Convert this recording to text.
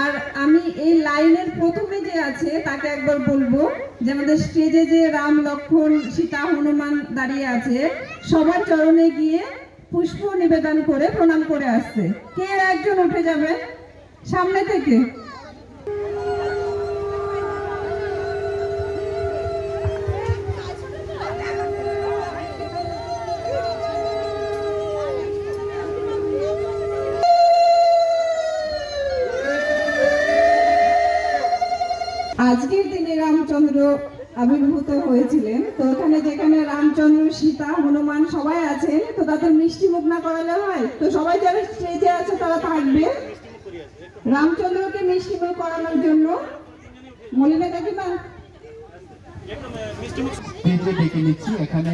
আর আমি এই লাইনের প্রথমে যে আছে তাকে একবার বলবো যে আমাদের স্টেজে যে রাম লক্ষ্মণ সীতা হনুমান দাঁড়িয়ে আছে সবার চরণে গিয়ে পুষ্প নিবেদন করে প্রণাম করে আসছে। কে একজন উঠে যাবে সামনে থেকে? আজকের দিনে রামচন্দ্র আবির্ভূত হয়েছিলেন, তো ওখানে যেখানে রামচন্দ্র সীতা হনুমান সবাই আছেন, তো তাদের মিষ্টি মুখ না করালে হয়? তো সবাই যারা স্টেজে আছে তারা থাকবে রামচন্দ্রকে মিষ্টি মুখ করানোর জন্য। মলিনা কাকিমা ডেকে নিচ্ছি এখানে।